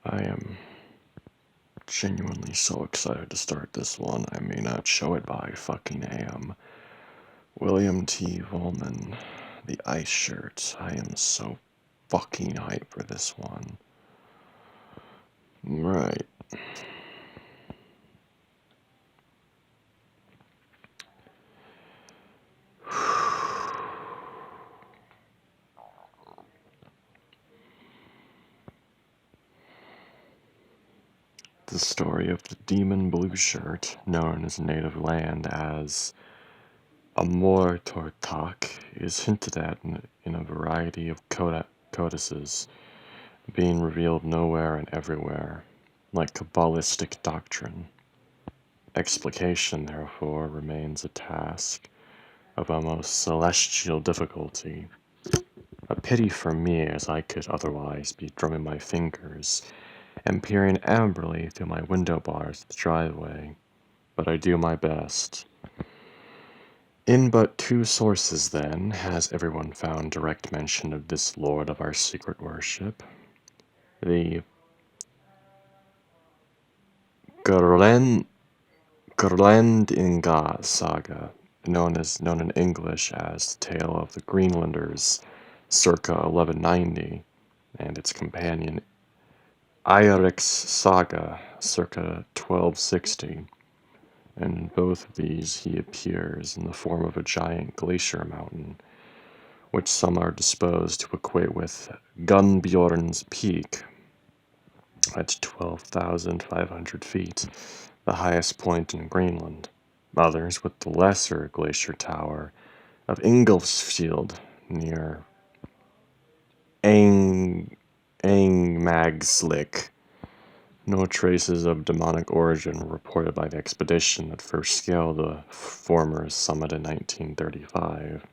I am genuinely so excited to start this one. I may not show it by fucking am. William T. Volman, the ice shirt. I am so fucking hyped for this one. Right. The story of the demon blue shirt, known in his native land as Amor Tortak, is hinted at in a variety of codices, being revealed nowhere and everywhere, like Kabbalistic doctrine. Explication, therefore, remains a task of a most celestial difficulty. A pity for me, as I could otherwise be drumming my fingers and peering amberly through my window bars of the driveway, but I do my best. In but two sources, then, has everyone found direct mention of this lord of our secret worship. The Grendinga saga, known in English as the Tale of the Greenlanders, circa 1190, and its companion Eirik's saga, circa 1260. In both of these he appears in the form of a giant glacier mountain, which some are disposed to equate with Gunbjorn's Peak at 12,500 feet, the highest point in Greenland. Others with the lesser glacier tower of Ingolfsfjord near Angmagslik. No traces of demonic origin were reported by the expedition that first scaled the former summit in 1935,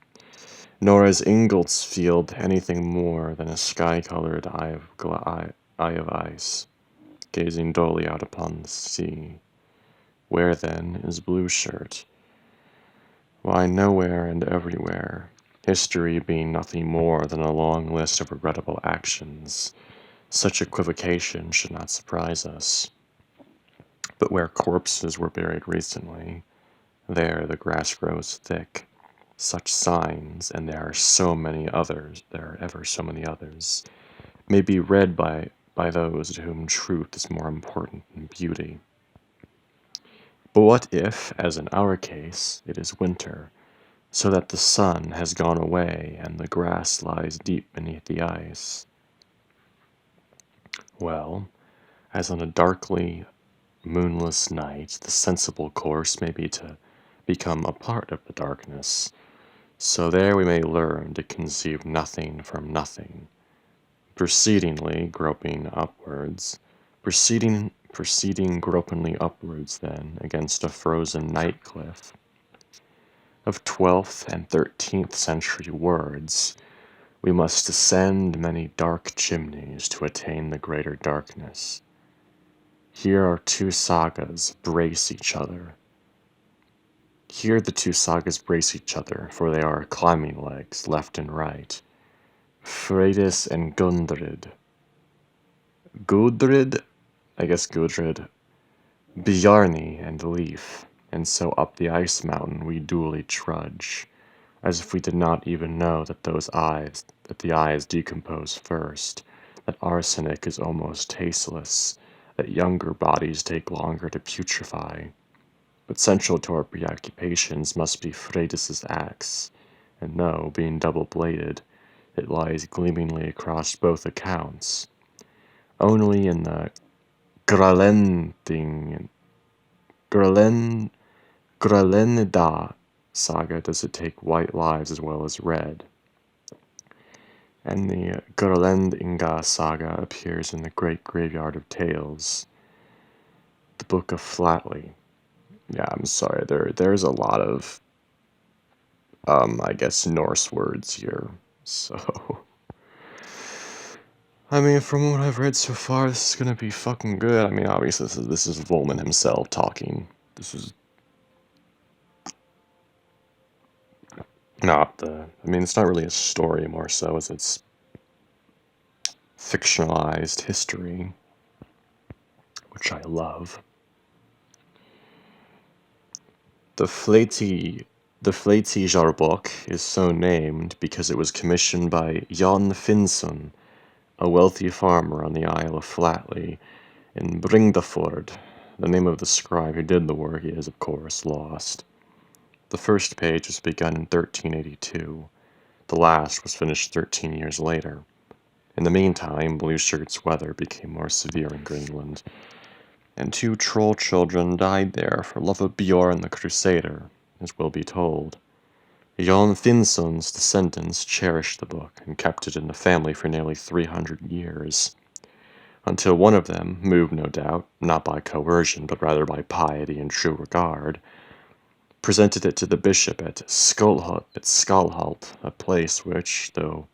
nor is Ingolfsfjord anything more than a sky-colored eye of ice, gazing dully out upon the sea. Where, then, is Blue Shirt? Why, nowhere and everywhere, history being nothing more than a long list of regrettable actions. Such equivocation should not surprise us. But where corpses were buried recently, there the grass grows thick. Such signs, and there are ever so many others, may be read by those to whom truth is more important than beauty. But what if, as in our case, it is winter, so that the sun has gone away and the grass lies deep beneath the ice? Well, as on a darkly moonless night, the sensible course may be to become a part of the darkness, so there we may learn to conceive nothing from nothing, proceeding gropingly upwards then against a frozen night cliff. Of 12th and 13th century words, we must ascend many dark chimneys to attain the greater darkness. Here our two sagas brace each other. Here the two sagas brace each other, for they are climbing legs, left and right. Freydis and Gudrid. Gudrid, Bjarni and Leif, and so up the ice mountain we duly trudge, as if we did not even know that the eyes decompose first, that arsenic is almost tasteless, that younger bodies take longer to putrefy. But central to our preoccupations must be Freydis's axe, and though, being double-bladed, it lies gleamingly across both accounts. Only in the Gralendida saga does it take white lives as well as red. And the Gralendinga saga appears in the Great Graveyard of Tales, the Book of Flatly. Yeah, I'm sorry, there's a lot of, Norse words here, so... I mean, from what I've read so far, this is gonna be fucking good. I mean, obviously, this is Volman himself talking. This is not it's not really a story more so as it's fictionalized history. which I love. The Fléti Jarbok is so named because it was commissioned by Jan Finnsson, a wealthy farmer on the Isle of Flatey in Bringdafjord. The name of the scribe who did the work is, of course, lost. The first page was begun in 1382. The last was finished 13 years later. In the meantime, Blue Shirt's weather became more severe in Greenland, and 2 troll children died there for love of Bjorn the Crusader, as will be told. Jon Finnsson's descendants cherished the book and kept it in the family for nearly 300 years, until one of them, moved no doubt, not by coercion, but rather by piety and true regard, presented it to the bishop at Skalholt, a place which, though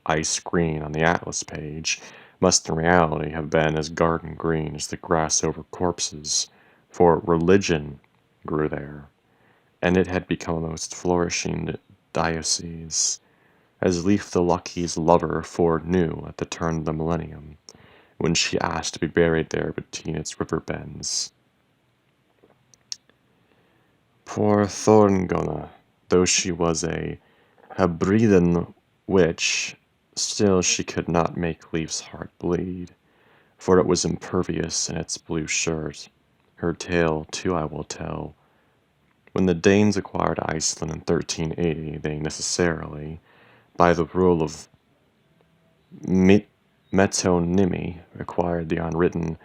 ice green on the atlas page, must in reality have been as garden green as the grass over corpses, for religion grew there, and it had become a most flourishing diocese, as Leif the Lucky's lover foreknew at the turn of the millennium, when she asked to be buried there between its river bends. Poor Thorngona, though she was a Hebridean witch, still she could not make Leif's heart bleed, for it was impervious in its blue shirt. Her tale, too, I will tell. When the Danes acquired Iceland in 1380, they necessarily, by the rule of metonymy, acquired the unwritten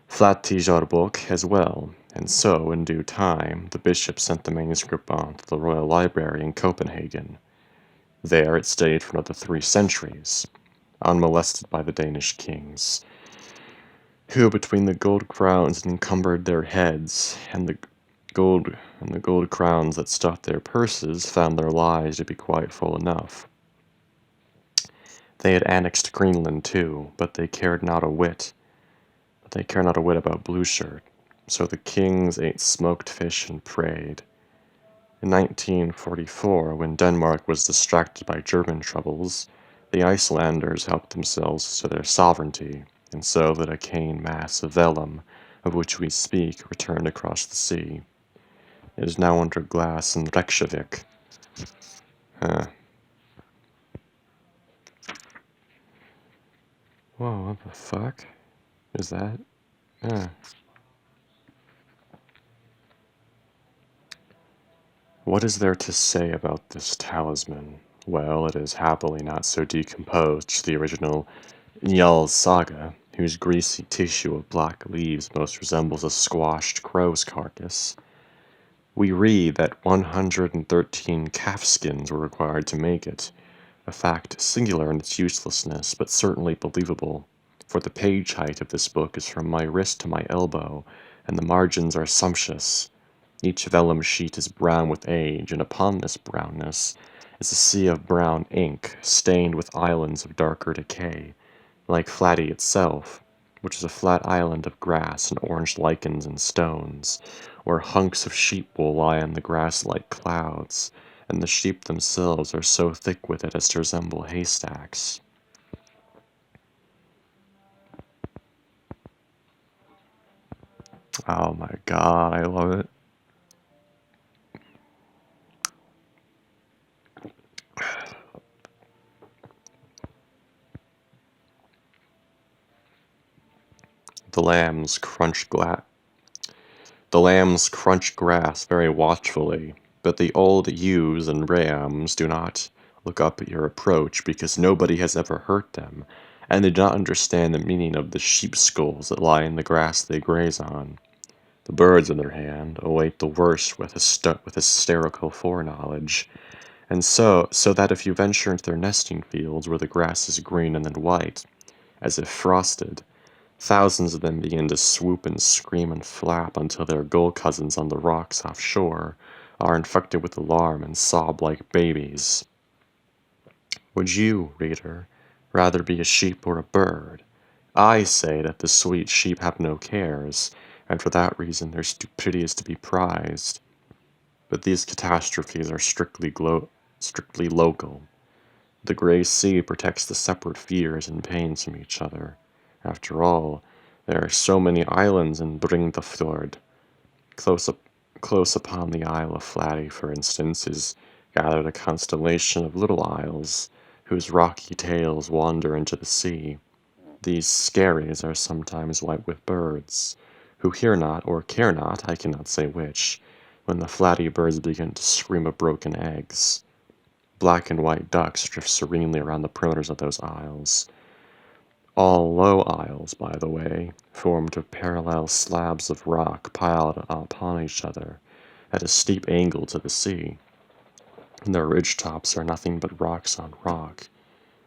Flateyjarbók as well, and so, in due time, the bishop sent the manuscript on to the Royal Library in Copenhagen. There it stayed for another 3 centuries, unmolested by the Danish kings, who, between the gold crowns that encumbered their heads and the gold crowns that stuffed their purses, found their lives to be quite full enough. They had annexed Greenland too, but they cared not a whit about Blue Shirt, so the kings ate smoked fish and prayed. In 1944, when Denmark was distracted by German troubles, the Icelanders helped themselves to their sovereignty, and so the decaying mass of vellum, of which we speak, returned across the sea. It is now under glass in Reykjavik. Whoa, what the fuck is that? What is there to say about this talisman? Well, it is happily not so decomposed as the original Njál's saga, whose greasy tissue of black leaves most resembles a squashed crow's carcass. We read that 113 calfskins were required to make it, a fact singular in its uselessness, but certainly believable, for the page height of this book is from my wrist to my elbow, and the margins are sumptuous. Each vellum sheet is brown with age, and upon this brownness is a sea of brown ink, stained with islands of darker decay, like Flatey itself, which is a flat island of grass and orange lichens and stones, where hunks of sheep wool lie on the grass like clouds, and the sheep themselves are so thick with it as to resemble haystacks. Oh my god, I love it. The lambs crunch grass very watchfully, but the old ewes and rams do not look up at your approach because nobody has ever hurt them, and they do not understand the meaning of the sheep skulls that lie in the grass they graze on. The birds, on their hand, await the worst with hysterical foreknowledge, and so that if you venture into their nesting fields where the grass is green and then white, as if frosted, thousands of them begin to swoop and scream and flap until their gull cousins on the rocks offshore are infected with alarm and sob like babies. Would you, reader, rather be a sheep or a bird? I say that the sweet sheep have no cares, and for that reason their stupidity is to be prized. But these catastrophes are strictly local. The gray sea protects the separate fears and pains from each other. After all, There are so many islands in Bringdafjord. Close upon the Isle of Flatty, for instance, is gathered a constellation of little isles, whose rocky tails wander into the sea. These skerries are sometimes white with birds, who hear not, or care not, I cannot say which, when the flatty birds begin to scream of broken eggs. Black and white ducks drift serenely around the perimeters of those isles. All low isles, by the way, formed of parallel slabs of rock piled upon each other at a steep angle to the sea. Their ridge tops are nothing but rocks on rock,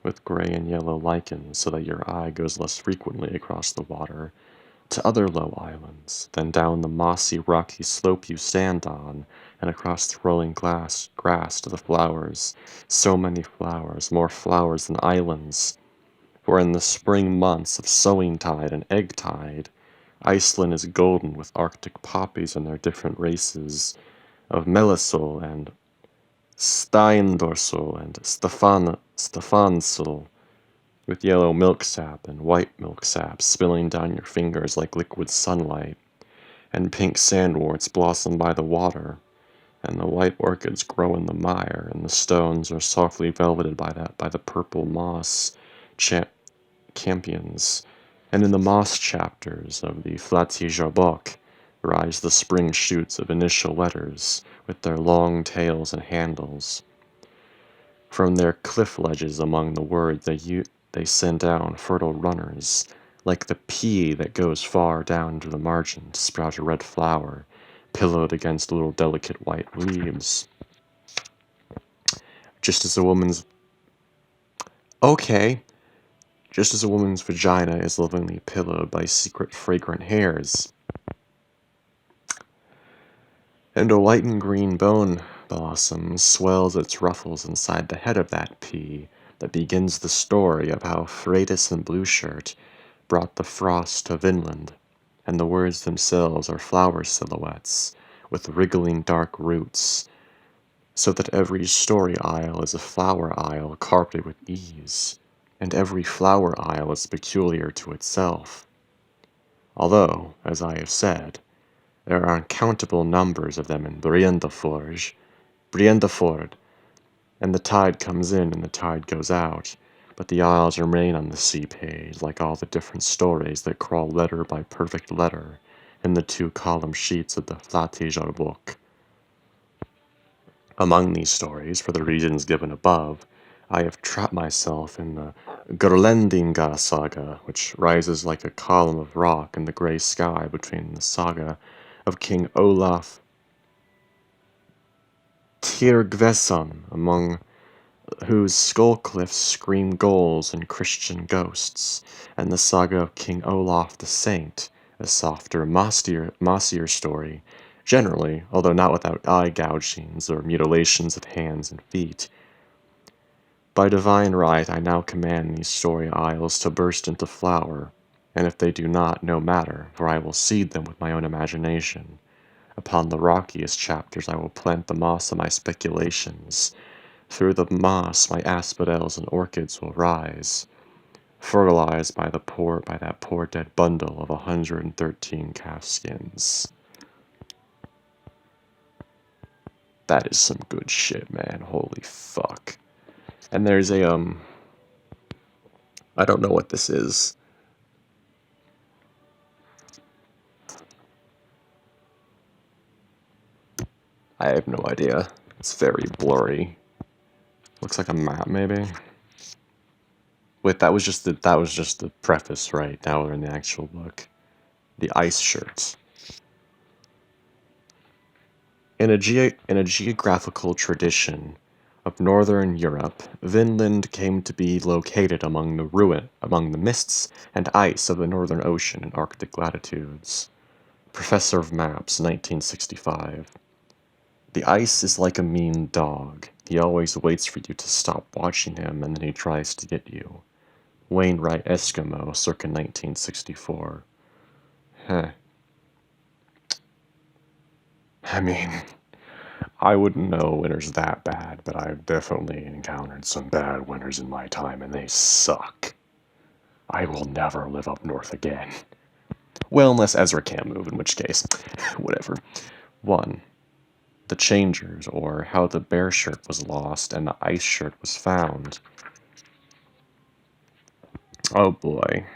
with gray and yellow lichens, so that your eye goes less frequently across the water to other low islands, then down the mossy, rocky slope you stand on, and across the rolling grass to the flowers. So many flowers, more flowers than islands. For in the spring months of sowing tide and egg tide, Iceland is golden with Arctic poppies and their different races of Melisol and Steindorsol and Stefansol, with yellow milksap and white milksap spilling down your fingers like liquid sunlight, and pink sandworts blossom by the water, and the white orchids grow in the mire, and the stones are softly velveted by the purple moss campions, and in the moss chapters of the Flateyjarbók rise the spring shoots of initial letters, with their long tails and handles. From their cliff ledges among the words they send down fertile runners, like the pea that goes far down to the margin to sprout a red flower, pillowed against little delicate white leaves. Just as a woman's vagina is lovingly pillowed by secret fragrant hairs, and a white and green bone blossom swells its ruffles inside the head of that pea that begins the story of how Freydis and Blueshirt brought the frost to Vinland, and the words themselves are flower silhouettes with wriggling dark roots, so that every story isle is a flower isle carpeted with ease, and every flower isle is peculiar to itself. Although, as I have said, there are uncountable numbers of them in Briendafjord, and the tide comes in and the tide goes out, but the isles remain on the sea page like all the different stories that crawl letter by perfect letter in the 2-column sheets of the Flateyjarbók. Among these stories, for the reasons given above, I have trapped myself in the Grönlendinga saga, which rises like a column of rock in the grey sky between the saga of King Olaf Tyrgvesson, among whose skull cliffs scream ghouls and Christian ghosts, and the saga of King Olaf the Saint, a softer, mossier story, generally, although not without eye gougings or mutilations of hands and feet. By divine right I now command these story isles to burst into flower, and if they do not, no matter, for I will seed them with my own imagination. Upon the rockiest chapters I will plant the moss of my speculations. Through the moss my asphodels and orchids will rise, fertilized by that poor dead bundle of 113 calfskins. That is some good shit, man. Holy fuck. And there's a, I don't know what this is. I have no idea. It's very blurry. Looks like a map, maybe? Wait, that was just the preface, right? Now we're in the actual book. The ice shirts. In a geographical tradition of northern Europe, Vinland came to be located among the mists and ice of the Northern Ocean and Arctic latitudes. Professor of Maps, 1965. The ice is like a mean dog. He always waits for you to stop watching him, and then he tries to get you. Wainwright Eskimo, circa 1964. Huh. I mean, I wouldn't know winters that bad, but I've definitely encountered some bad winters in my time, and they suck. I will never live up north again. Well, unless Ezra can't move, in which case, whatever. 1. The Changers, or how the bear shirt was lost and the ice shirt was found. Oh boy.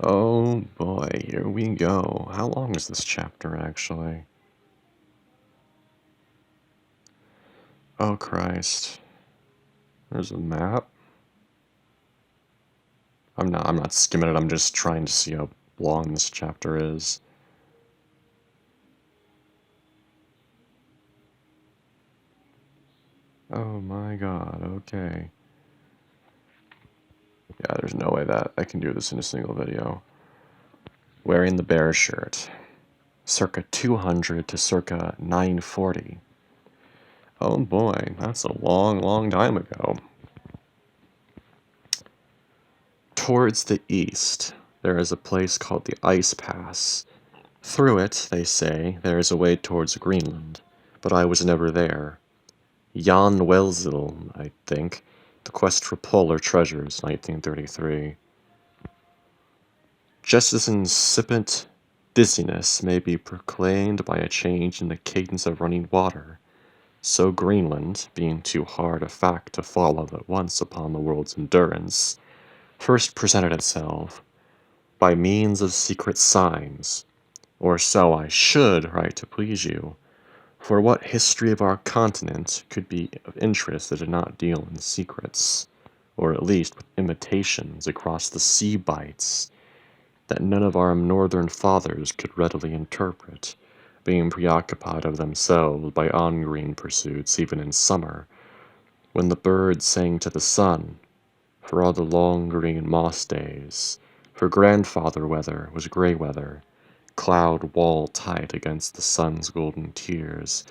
Oh boy, here we go. How long is this chapter, actually? Oh Christ. There's a map. I'm not skimming it, I'm just trying to see how long this chapter is. Oh my god, okay. Yeah, there's no way that I can do this in a single video. Wearing the bear shirt. Circa 200 to circa 940. Oh boy, that's a long, long time ago. Towards the east, there is a place called the Ice Pass. Through it, they say, there is a way towards Greenland, but I was never there. Jan Welzel, I think. The Quest for Polar Treasures, 1933. Just as incipient dizziness may be proclaimed by a change in the cadence of running water, so Greenland, being too hard a fact to follow at once upon the world's endurance, first presented itself by means of secret signs, or so I should write to please you, for what history of our continent could be of interest that did not deal in secrets, or at least with imitations across the sea bites that none of our northern fathers could readily interpret, being preoccupied of themselves by on-green pursuits even in summer, when the birds sang to the sun, for all the long green moss days, for grandfather weather was grey weather, cloud wall tight against the sun's golden tears,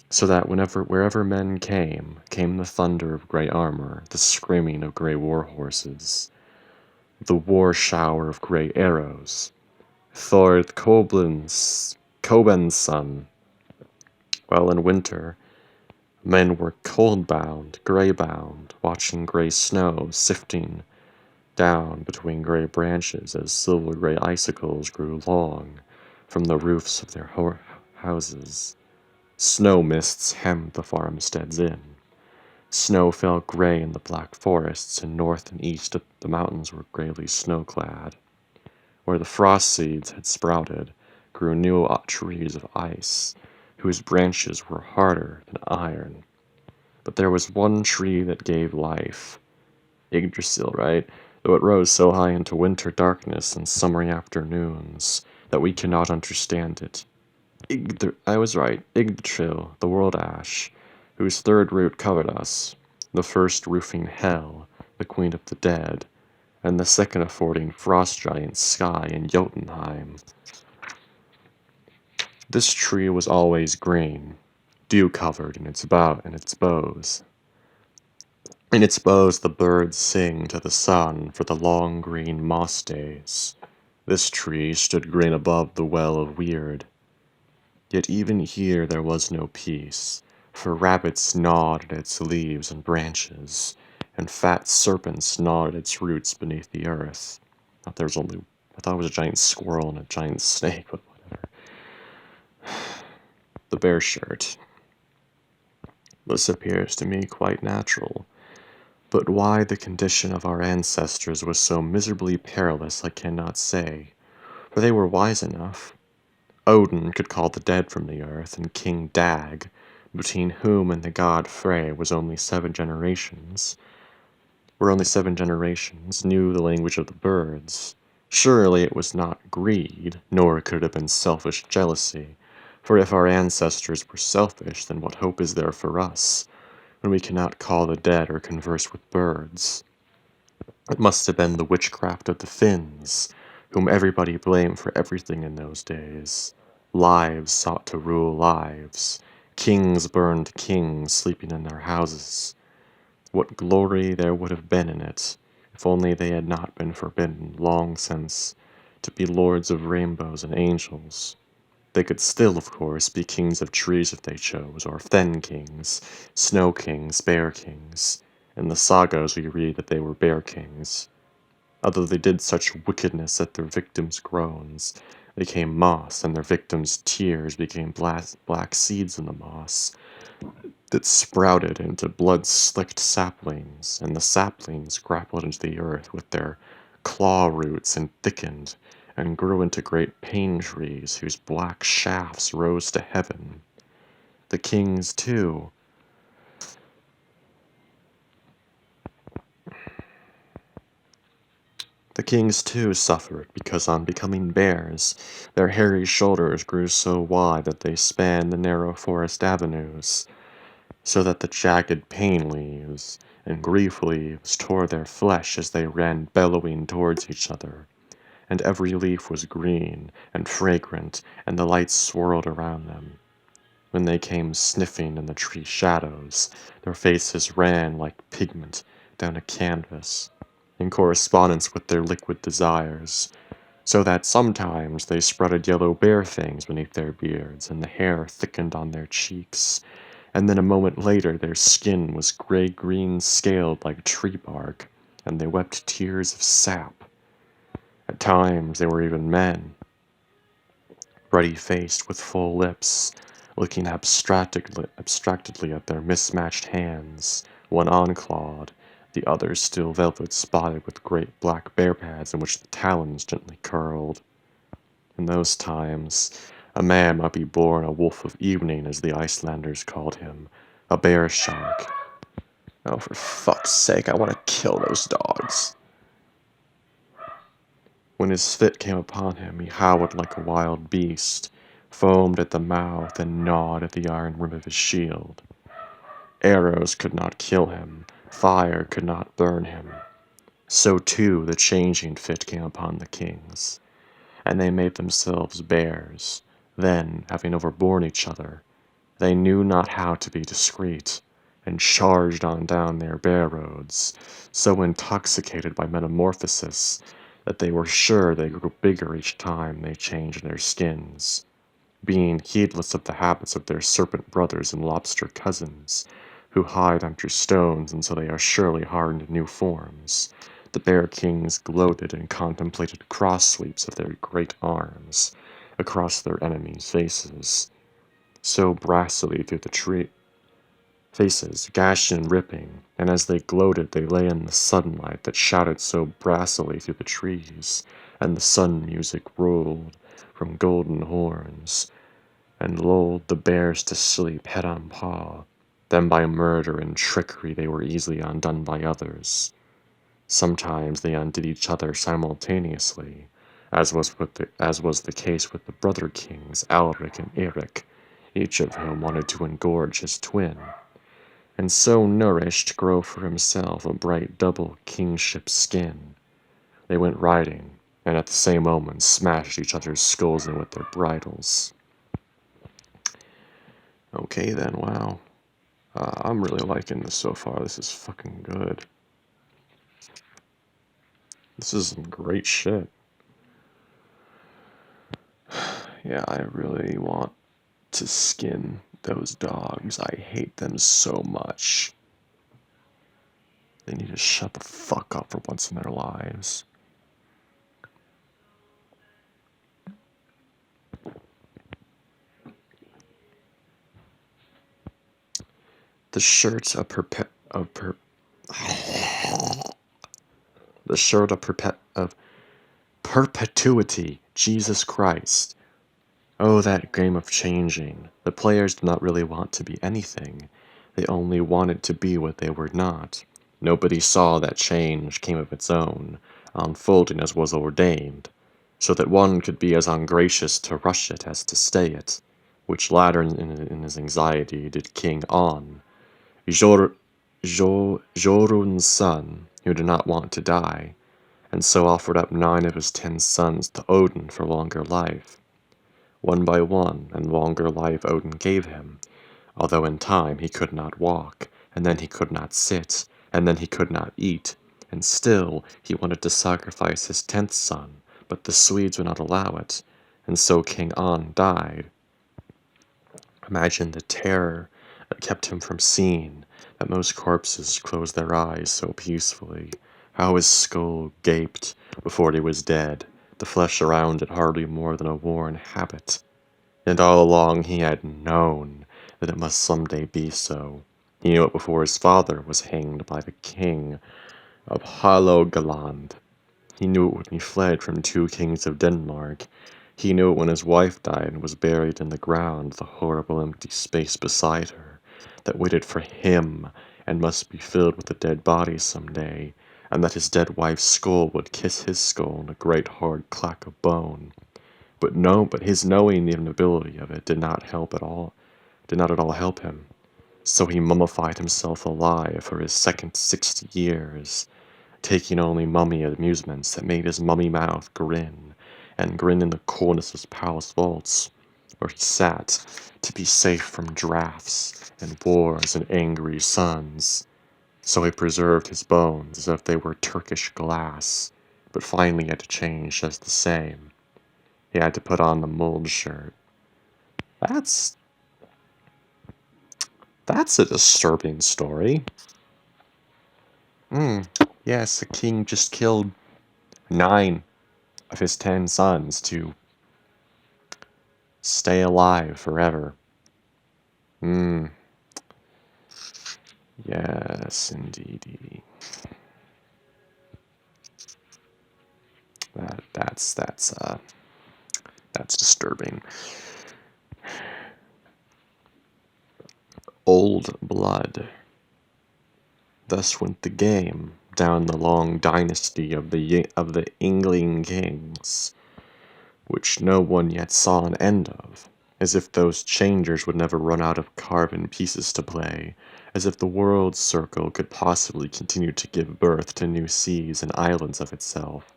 so that wherever men came the thunder of grey armor, the screaming of grey war horses, the war shower of grey arrows, Thord Coben's son, while in winter men were cold-bound, grey-bound, watching grey snow sifting down between grey branches as silver-grey icicles grew long from the roofs of their houses. Snow mists hemmed the farmsteads in. Snow fell grey in the black forests, and north and east the mountains were greyly snow-clad. Where the frost seeds had sprouted, grew new trees of ice, whose branches were harder than iron. But there was one tree that gave life. Yggdrasil, right? Though it rose so high into winter darkness and summery afternoons that we cannot understand it. I was right. Yggdrasil, the world ash, whose third root covered us, the first roofing hell, the queen of the dead, and the second affording frost giant sky in Jotunheim. This tree was always green, dew-covered in its boughs. In its boughs the birds sing to the sun for the long green moss days. This tree stood green above the well of Weird. Yet even here there was no peace, for rabbits gnawed at its leaves and branches, and fat serpents gnawed at its roots beneath the earth. I thought it was a giant squirrel and a giant snake, but whatever. The bear shirt. This appears to me quite natural. But why the condition of our ancestors was so miserably perilous I cannot say, for they were wise enough. Odin could call the dead from the earth, and King Dag, between whom and the god Frey were only 7 generations, knew the language of the birds. Surely it was not greed, nor could it have been selfish jealousy, for if our ancestors were selfish, then what hope is there for us, when we cannot call the dead or converse with birds? It must have been the witchcraft of the Finns, whom everybody blamed for everything in those days. Lives sought to rule lives. Kings burned kings sleeping in their houses. What glory there would have been in it, if only they had not been forbidden long since to be lords of rainbows and angels. They could still, of course, be kings of trees if they chose, or fen kings, snow kings, bear kings. In the sagas we read that they were bear kings. Although they did such wickedness that their victims' groans became moss, and their victims' tears became black seeds in the moss that sprouted into blood-slicked saplings, and the saplings grappled into the earth with their claw roots and thickened, and grew into great pain trees whose black shafts rose to heaven. The kings, too, suffered, because on becoming bears, their hairy shoulders grew so wide that they spanned the narrow forest avenues, so that the jagged pain leaves and grief leaves tore their flesh as they ran bellowing towards each other, and every leaf was green and fragrant, and the light swirled around them. When they came sniffing in the tree shadows, their faces ran like pigment down a canvas, in correspondence with their liquid desires, so that sometimes they sprouted yellow bear fangs beneath their beards, and the hair thickened on their cheeks, and then a moment later their skin was gray-green scaled like tree bark, and they wept tears of sap. At times they were even men, ruddy-faced with full lips, looking abstractedly at their mismatched hands, one unclawed, the other still velvet-spotted with great black bear pads in which the talons gently curled. In those times, a man might be born a wolf of evening, as the Icelanders called him, a bear shark. Oh, for fuck's sake, I want to kill those dogs. When his fit came upon him, he howled like a wild beast, foamed at the mouth, and gnawed at the iron rim of his shield. Arrows could not kill him, fire could not burn him. So too the changing fit came upon the kings, and they made themselves bears. Then, having overborne each other, they knew not how to be discreet, and charged on down their bear roads, so intoxicated by metamorphosis that they were sure they grew bigger each time they changed their skins, being heedless of the habits of their serpent brothers and lobster cousins, who hide under stones until they are surely hardened in new forms. The bear kings gloated and contemplated cross sweeps of their great arms across their enemies' faces, so brassily through the tree faces, gashed and ripping, and as they gloated they lay in the sunlight that shouted so brassily through the trees, and the sun music rolled from golden horns, and lulled the bears to sleep head on paw. Then by murder and trickery they were easily undone by others. Sometimes they undid each other simultaneously, as was the case with the brother kings Alric and Eric, each of whom wanted to engorge his twin, and so nourished grow for himself a bright double kingship skin. They went riding, and at the same moment smashed each other's skulls in with their bridles. Okay then, wow. I'm really liking this so far. This is fucking good. This is some great shit. Yeah, I really want to skin those dogs. I hate them so much. They need to shut the fuck up for once in their lives. The shirt of perpetuity. Jesus Christ. Oh, that game of changing. The players did not really want to be anything. They only wanted to be what they were not. Nobody saw that change came of its own, unfolding as was ordained, so that one could be as ungracious to rush it as to stay it, which latter in his anxiety did King On, Jorun's son, who did not want to die, and so offered up 9 of his 10 sons to Odin for longer life. One by one, and longer life Odin gave him, although in time he could not walk, and then he could not sit, and then he could not eat, and still he wanted to sacrifice his 10th son, but the Swedes would not allow it, and so King On died. Imagine the terror that kept him from seeing, that most corpses closed their eyes so peacefully, how his skull gaped before he was dead, the flesh around it hardly more than a worn habit. And all along he had known that it must someday be so. He knew it before his father was hanged by the king of Hålogaland. He knew it when he fled from 2 kings of Denmark. He knew it when his wife died and was buried in the ground, the horrible empty space beside her, that waited for him and must be filled with a dead body someday, and that his dead wife's skull would kiss his skull in a great hard clack of bone. But his knowing the inevitability of it did not at all help him. So he mummified himself alive for his second 60 years, taking only mummy amusements that made his mummy mouth grin, and grin in the coolness of his palace vaults, where he sat to be safe from drafts and wars and angry suns. So he preserved his bones as if they were Turkish glass, but finally had to change just the same. He had to put on the mold shirt. That's a disturbing story. Yes, the king just killed 9 of his 10 sons to stay alive forever. Yes, indeedy. That's disturbing. Old blood. Thus went the game down the long dynasty of the Yngling kings, which no one yet saw an end of, as if those changers would never run out of carven pieces to play, as if the world's circle could possibly continue to give birth to new seas and islands of itself.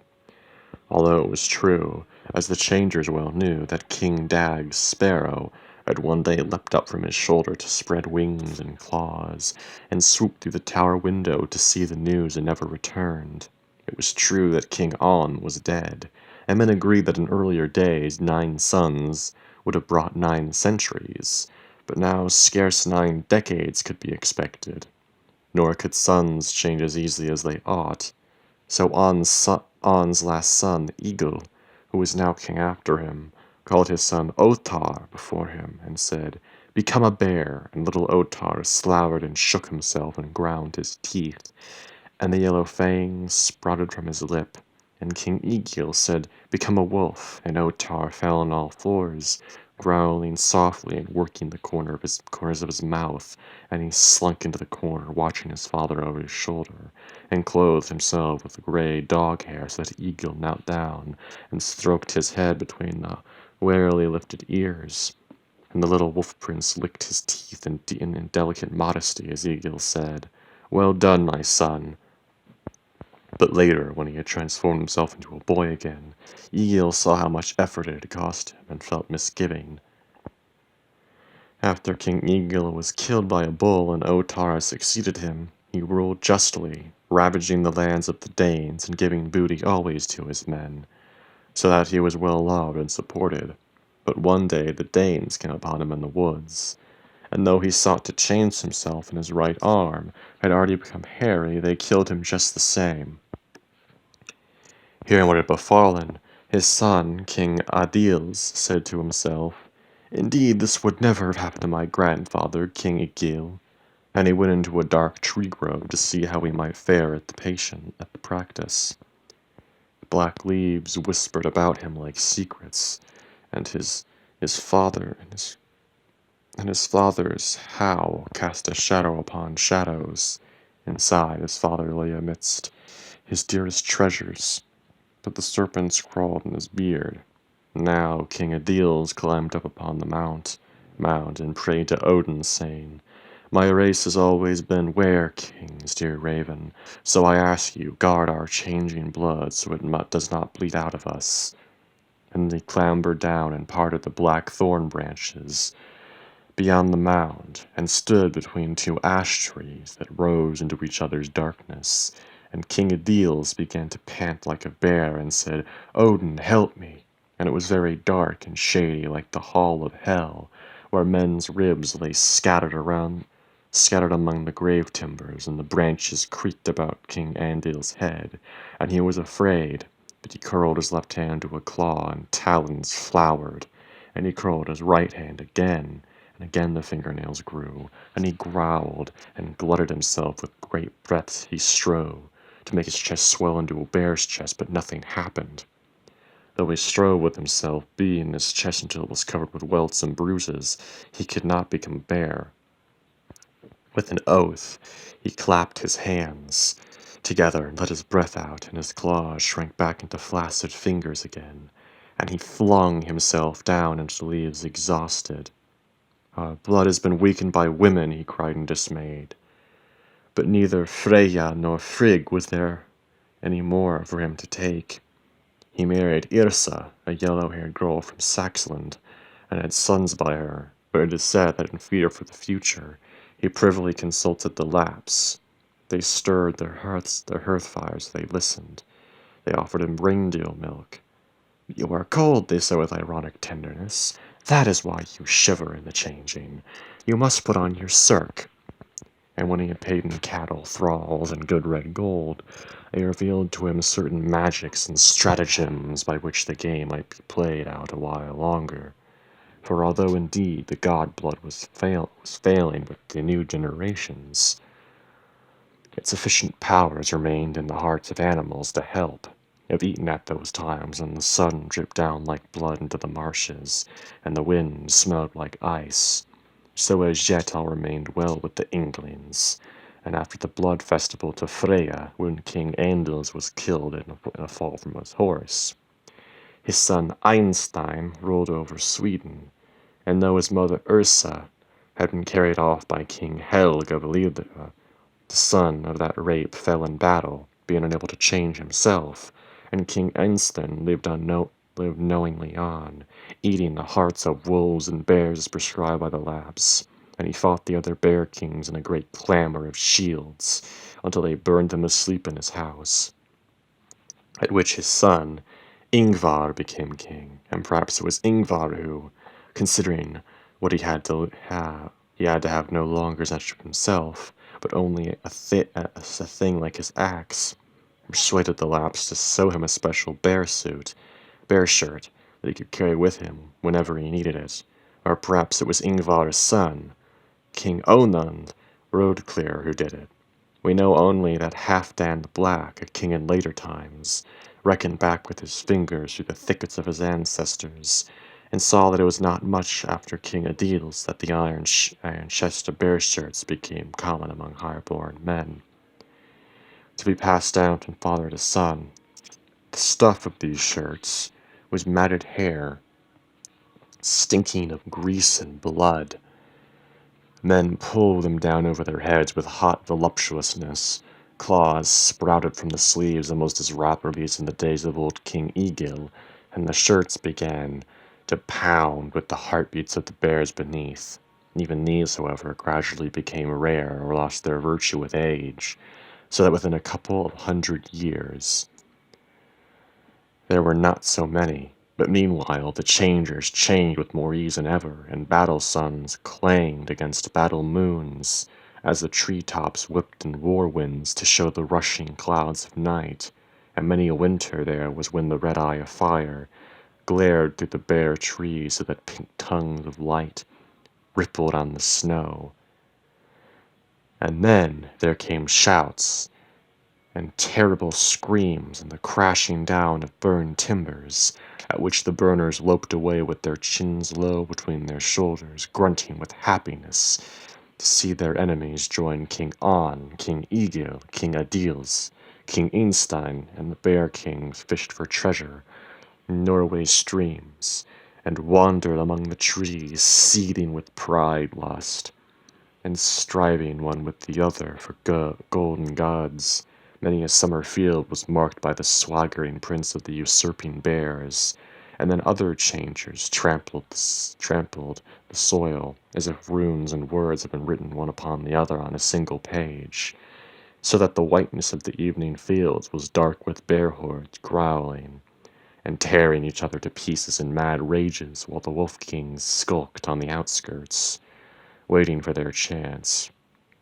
Although it was true, as the changers well knew, that King Dag's sparrow had one day leapt up from his shoulder to spread wings and claws, and swoop through the tower window to see the news and never returned. It was true that King On was dead, and men agreed that in earlier days 9 sons would have brought 9 centuries, but now scarce 9 decades could be expected. Nor could sons change as easily as they ought. So On's last son, Eagle, who was now king after him, called his son Otar before him, and said, "Become a bear," and little Otar slowered and shook himself and ground his teeth, and the yellow fangs sprouted from his lip, and King Eagle said, "Become a wolf," and Otar fell on all fours, growling softly and working the corners of his mouth, and he slunk into the corner, watching his father over his shoulder, and clothed himself with grey dog hair, so that Eagle knelt down and stroked his head between the warily lifted ears. And the little wolf prince licked his teeth in delicate modesty as Eagle said, "Well done, my son." But later, when he had transformed himself into a boy again, Eagle saw how much effort it had cost him and felt misgiving. After King Eagle was killed by a bull and Otar succeeded him, he ruled justly, ravaging the lands of the Danes and giving booty always to his men, so that he was well loved and supported. But one day the Danes came upon him in the woods, and though he sought to change himself and his right arm had already become hairy, they killed him just the same. Hearing what had befallen, his son, King Adils, said to himself, "Indeed, this would never have happened to my grandfather, King Egil," and he went into a dark tree grove to see how he might fare at the practice. Black leaves whispered about him like secrets, and his father's howl cast a shadow upon shadows. Inside, his father lay amidst his dearest treasures, but the serpents crawled in his beard. Now King Adils climbed up upon the mount and prayed to Odin, saying, "My race has always been were-kings, dear Raven, so I ask you, guard our changing blood so it does not bleed out of us." And he clambered down and parted the black thorn branches beyond the mound, and stood between 2 ash trees that rose into each other's darkness. And King Adils began to pant like a bear and said, "Odin, help me." And it was very dark and shady like the hall of hell, where men's ribs lay scattered around scattered among the grave timbers, and the branches creaked about King Andil's head, and he was afraid, but he curled his left hand to a claw, and talons flowered, and he curled his right hand again, and again the fingernails grew, and he growled, and glutted himself with great breaths he strove, to make his chest swell into a bear's chest, but nothing happened. Though he strove with himself, beating his chest until it was covered with welts and bruises, he could not become a bear. With an oath, he clapped his hands together and let his breath out, and his claws shrank back into flaccid fingers again, and he flung himself down into the leaves exhausted. Our blood has been weakened by women, he cried in dismay. But neither Freya nor Frigg was there any more for him to take. He married Yrsa, a yellow-haired girl from Saxland, and had sons by her, but it is said that in fear for the future, he privily consulted the Lapps. They stirred their hearth fires, they listened. They offered him reindeer milk. "You are cold," they said with ironic tenderness. "That is why you shiver in the changing. You must put on your cirque." And when he had paid in cattle, thralls, and good red gold, they revealed to him certain magics and stratagems by which the game might be played out a while longer. For although indeed the god blood was failing with the new generations, yet sufficient powers remained in the hearts of animals to help. I've eaten at those times, and the sun dripped down like blood into the marshes, and the wind smelled like ice. So as yet all remained well with the Inglings, and after the blood festival to Freya, when King Andils was killed in a fall from his horse, his son Einstein ruled over Sweden, and though his mother Ursa had been carried off by King Helge of Lida, the son of that rape fell in battle, being unable to change himself, and King Einstein lived knowingly on, eating the hearts of wolves and bears as prescribed by the Lapps, and he fought the other bear kings in a great clamor of shields, until they burned him asleep in his house, at which his son, Ingvar, became king, and perhaps it was Ingvar who, considering what he had to have no longer as much of himself, but only a thing like his axe, persuaded the Lapps to sew him a special bear shirt, that he could carry with him whenever he needed it. Or perhaps it was Ingvar's son, King Onund Roadclear, who did it. We know only that Halfdan the Black, a king in later times, reckoned back with his fingers through the thickets of his ancestors, and saw that it was not much after King Adil's that the iron chest of bear shirts became common among high-born men, to be passed down from father to son. The stuff of these shirts was matted hair, stinking of grease and blood. Men pulled them down over their heads with hot voluptuousness. Claws sprouted from the sleeves almost as rapidly as in the days of old King Egil, and the shirts began to pound with the heartbeats of the bears beneath. Even these, however, gradually became rare or lost their virtue with age, so that within a couple of 100 years there were not so many. But meanwhile the changers changed with more ease than ever, and battle suns clanged against battle moons, as the tree-tops whipped in war winds to show the rushing clouds of night, and many a winter there was when the red eye of fire glared through the bare trees so that pink tongues of light rippled on the snow. And then there came shouts, and terrible screams, and the crashing down of burned timbers, at which the burners loped away with their chins low between their shoulders, grunting with happiness to see their enemies join King On, King Egil, King Adils, King Einstein, and the Bear Kings fished for treasure in Norway's streams, and wandered among the trees, seething with pride lust, and striving one with the other for golden gods. Many a summer field was marked by the swaggering prince of the usurping bears, and then other changers trampled the soil, as if runes and words had been written one upon the other on a single page, so that the whiteness of the evening fields was dark with bear hordes growling and tearing each other to pieces in mad rages, while the wolf kings skulked on the outskirts, waiting for their chance.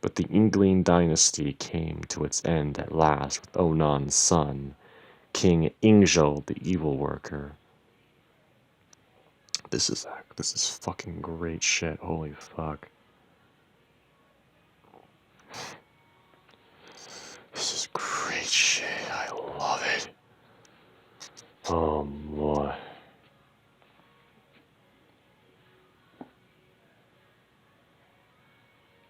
But the Ingling dynasty came to its end at last with Onan's son, King Ingzhou the Evil Worker. This is fucking great shit. Holy fuck. This is great shit. I love it. Oh